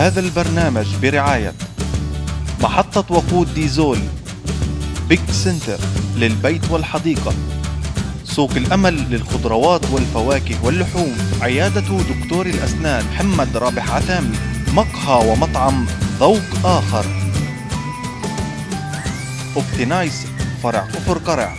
هذا البرنامج برعاية محطة وقود ديزول، بيج سنتر للبيت والحديقة، سوق الأمل للخضروات والفواكه واللحوم، عيادة دكتور الأسنان محمد رابح عثامي، مقهى ومطعم ذوق آخر، اوبتينايس فرع كفر قرع.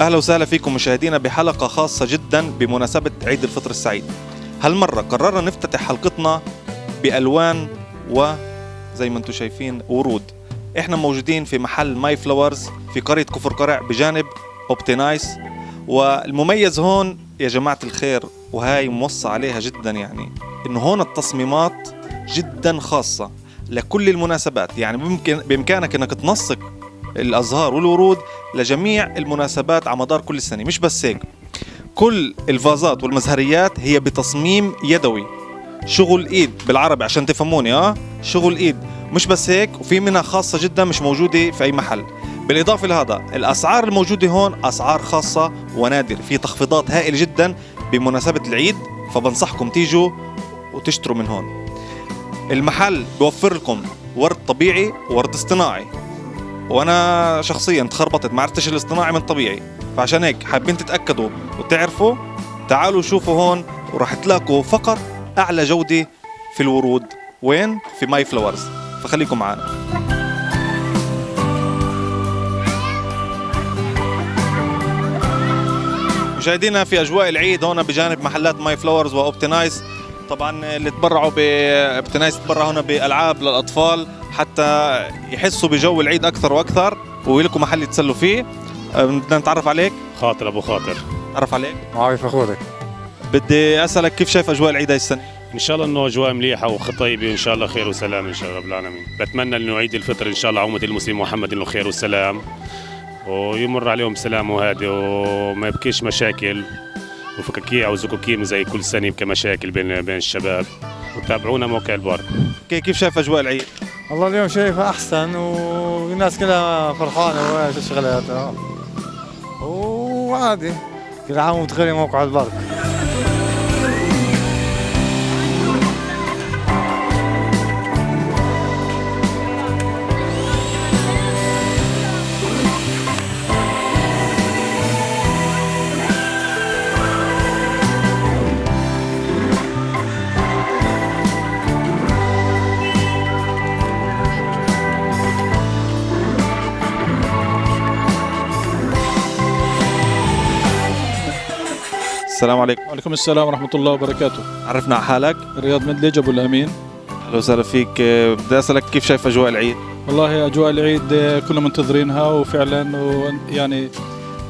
أهلا وسهلا فيكم مشاهدينا بحلقة خاصة جدا بمناسبة عيد الفطر السعيد. هالمرة قررنا نفتتح حلقتنا بألوان وزي ما انتم شايفين ورود. احنا موجودين في محل ماي فلاورز في قرية كفر قرع بجانب اوبتينايس، والمميز هون يا جماعة الخير وهاي موصى عليها جدا يعني انه هون التصميمات جدا خاصة لكل المناسبات. يعني بإمكانك انك تنسق الأزهار والورود لجميع المناسبات على مدار كل السنة. مش بس هيك، كل الفازات والمزهريات هي بتصميم يدوي، شغل إيد بالعربي عشان تفهموني، شغل إيد. مش بس هيك، وفي منها خاصة جدا مش موجودة في أي محل. بالإضافة لهذا الأسعار الموجودة هون أسعار خاصة ونادر، في تخفيضات هائلة جدا بمناسبة العيد، فبنصحكم تيجوا وتشتروا من هون. المحل بيوفر لكم ورد طبيعي وورد اصطناعي، وانا شخصيا تخربطت ما عرفتش الاصطناعي من طبيعي، فعشان هيك حابين تتاكدوا وتعرفوا تعالوا شوفوا هون وراح تلاقوا فقط اعلى جوده في الورود. وين؟ في ماي فلاورز. فخليكم معنا. مشاهدينا في اجواء العيد هون بجانب محلات ماي فلاورز واوبتينايس. طبعا اللي تبرعوا باوبتينايس تبرعوا هنا بالعاب للاطفال حتى يحسوا بجو العيد اكثر واكثر، ولكم محل يتسلوا فيه. بدنا نتعرف عليك. خاطر ابو خاطر. تعرف عليك. معاوي فخوري. بدي اسالك كيف شايف اجواء العيد هاي السنه؟ ان شاء الله انه اجواء مليحه وطيبه، ان شاء الله خير وسلام ان شاء الله رب العالمين. بتمنى انه عيد الفطر ان شاء الله امه المسلم محمد انه خير وسلام ويمر عليهم سلام وهادي وما يبكيش مشاكل وفكاكيع وزكوكيم زي كل سنه كمشاكل بين الشباب. وتابعونا موقع البار. كيف شايف اجواء العيد؟ والله اليوم شايفها احسن والناس كلها فرحانه وهاي الشغلات وعادي. كل عام وانتم بخير. موقع البرك. السلام عليكم. وعليكم السلام ورحمة الله وبركاته. عرفنا على حالك. رياض مدلج أبو الأمين. أهلا وسهلا فيك. بدي أسألك كيف شايف أجواء العيد؟ والله أجواء العيد كنا منتظرينها وفعلا يعني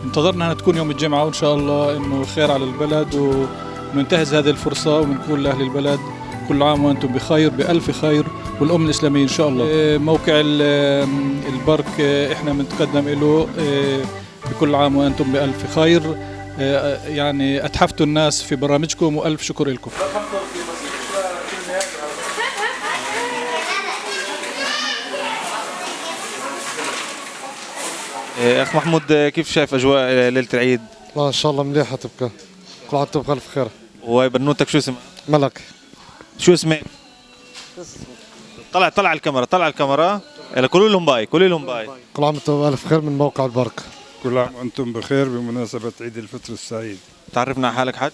انتظرنا أنها تكون يوم الجمعة، وإن شاء الله إنه خير على البلد وننتهز هذه الفرصة ونقول لأهل البلد كل عام وأنتم بخير بألف خير، والأمة الإسلامية إن شاء الله. موقع البرك إحنا بنتقدم له بكل عام وأنتم بألف خير. يعني أتحفتوا الناس في برامجكم وألف شكر لكم. أخ محمود كيف شايف أجواء ليلة العيد؟ والله إن شاء الله مليحة تبقى. كل عام وأنتم بألف خير. وبنوتك شو اسمها؟ ملك. شو اسمك؟ طلع الكاميرا. قولوا لهم باي. كل عام وأنتم بألف خير من موقع البرك. كل عام وأنتم بخير بمناسبة عيد الفطر السعيد. تعرفنا على حالك حاج؟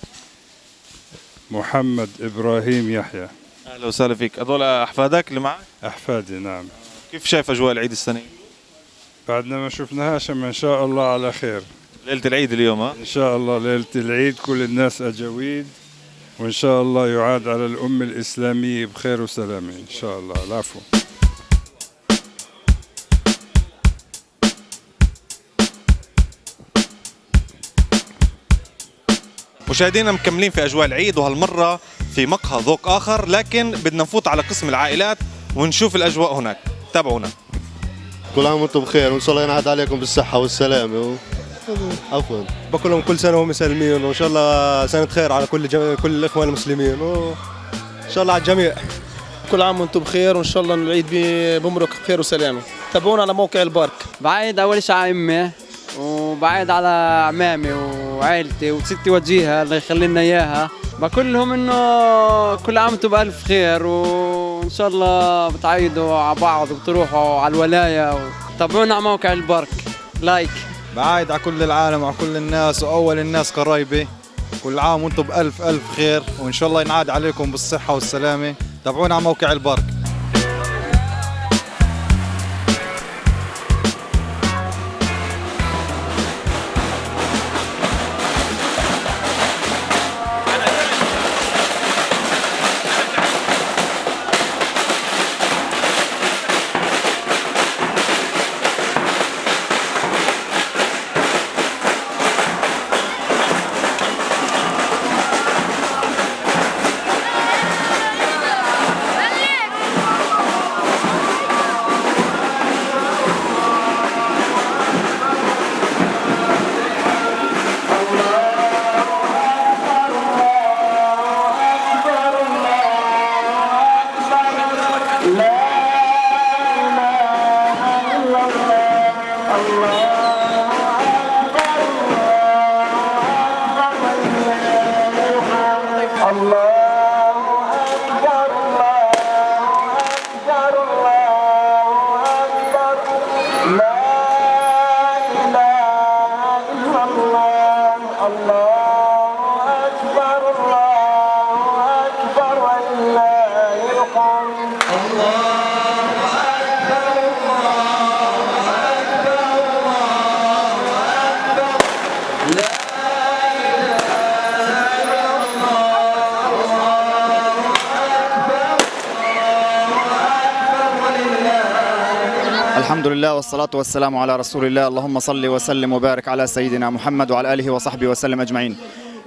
محمد إبراهيم يحيى. أهلا وسهلا فيك. هذول أحفادك اللي معك؟ أحفادي نعم. كيف شايف أجواء العيد السنة؟ بعدنا ما شفناهاش، أما إن شاء الله على خير. ليلة العيد اليوم إن شاء الله ليلة العيد كل الناس أجاويد، وإن شاء الله يعاد على الأمة الإسلامية بخير وسلامة إن شاء الله. العفو. مشاهدينا مكملين في أجواء العيد، وهالمرة في مقهى ذوق آخر، لكن بدنا نفوت على قسم العائلات ونشوف الأجواء هناك. تابعونا. كل عام وانتم بخير وان شاء الله ينعاد عليكم بالصحة والسلامة عفوا. بقول لهم كل سنة وهم سالمين وان شاء الله سنة خير على كل الإخوان المسلمين وان شاء الله على الجميع. كل عام وانتم بخير وان شاء الله العيد بمرق بخير وسلامة. تابعونا على موقع البارك. بعيد أول شيء على أمي، وبعيد على عمامي وعائلتي وستي وجيها الله يخلي لنا إياها. بقول لهم إنه كل عام وانتم بألف خير، وإن شاء الله بتعيدوا على بعض وبتروحوا على الولاية. تابعونا على موقع البارك. لايك. بعيد على كل العالم وعلى كل الناس، وأول الناس قرايبي. كل عام وانتم بألف ألف خير، وإن شاء الله ينعاد عليكم بالصحة والسلامة. تابعونا على موقع البارك. الحمد لله والصلاة والسلام على رسول الله. اللهم صل وسلم وبارك على سيدنا محمد وعلى آله وصحبه وسلم أجمعين.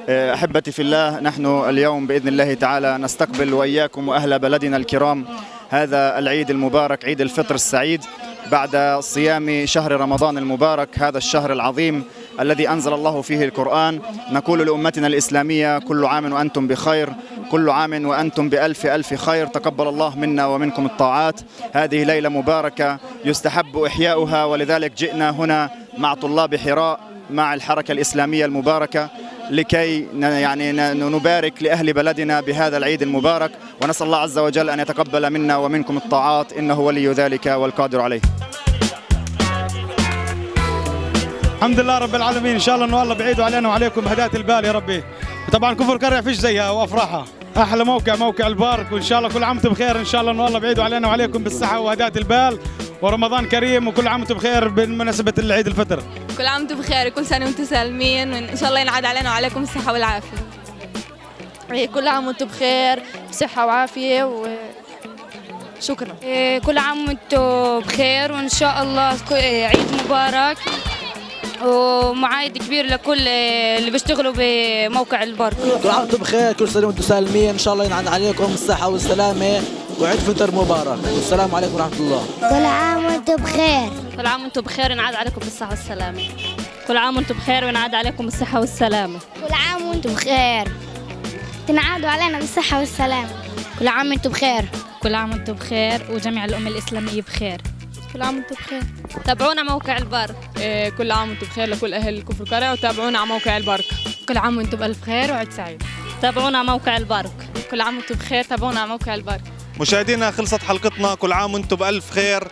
أحبتي في الله، نحن اليوم بإذن الله تعالى نستقبل وإياكم وأهل بلدنا الكرام هذا العيد المبارك، عيد الفطر السعيد، بعد صيام شهر رمضان المبارك، هذا الشهر العظيم الذي أنزل الله فيه القرآن. نقول لأمتنا الإسلامية كل عام وأنتم بخير، كل عام وأنتم بألف ألف خير، تقبل الله منا ومنكم الطاعات. هذه ليلة مباركة يستحب إحياؤها، ولذلك جئنا هنا مع طلاب حراء مع الحركة الإسلامية المباركة لكي يعني نبارك لأهل بلدنا بهذا العيد المبارك، ونسأل الله عز وجل أن يتقبل منا ومنكم الطاعات، إنه ولي ذلك والقادر عليه. الحمد لله رب العالمين. إن شاء الله إنه الله بعيد علينا وعليكم بهداية البال يا ربي. طبعا كفر قرية فيش زيها وأفراحها، أحلى موقع البارك، وإن شاء الله كل عام وأنتم بخير. إن شاء الله إنه الله بعيد علينا وعليكم بالصحة وهداية البال، ورمضان كريم، وكل عام وأنتم بخير بمناسبة العيد الفطر. كل عام وأنتم بخير، كل سنة وأنتم سالمين، وإن شاء الله ينعاد علينا وعليكم الصحة والعافية. كل عام وأنتم بخير بصحة وعافية وشكرا. كل عام وأنتم بخير، وإن شاء الله عيد مبارك ومعايد كبير لكل اللي بيشتغلوا بموقع البارك. كل عام وانتم بخير، كل سنه وانتم سالمين، ان شاء الله ينعاد عليكم الصحه والسلامه وعيد فطر مبارك، والسلام عليكم ورحمه الله. كل عام وانتم بخير. كل عام وانتم بخير، ينعاد عليكم بالصحه والسلامه. كل عام وانتم بخير وينعاد عليكم الصحه والسلامه. كل عام وانتم بخير، تنعادوا علينا بالصحه والسلامه. كل عام وانتم بخير. كل عام وانتم بخير وجميع الامه الاسلاميه بخير. كل عام وانتم بخير. تابعونا موقع البارك. كل عام وانتم بخير لكل اهل كفر قرية، وتابعونا على موقع البارك. كل عام وانتم بألف خير وعيد سعيد. تابعونا على موقع البارك. كل عام وانتم بخير، تابعونا على موقع البارك. مشاهدينا خلصت حلقتنا، كل عام وانتم بألف خير.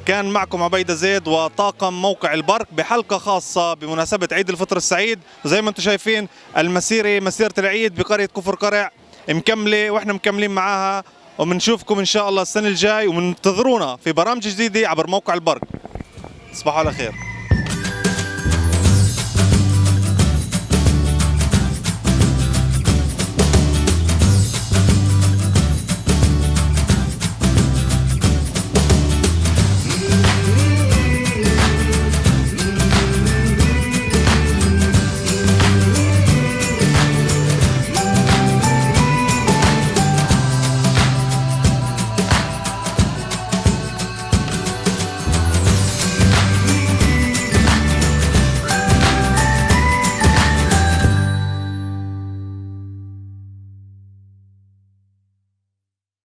كان معكم عبيدة زيد وطاقم موقع البارك بحلقة خاصة بمناسبة عيد الفطر السعيد. وزي ما انتم شايفين مسيرة العيد بقرية كفر قرع مكملة، واحنا مكملين معاها، وبنشوفكم ان شاء الله السنة الجاي، ومنتظرونا في برامج جديدة عبر موقع البارك. تصبحوا على خير.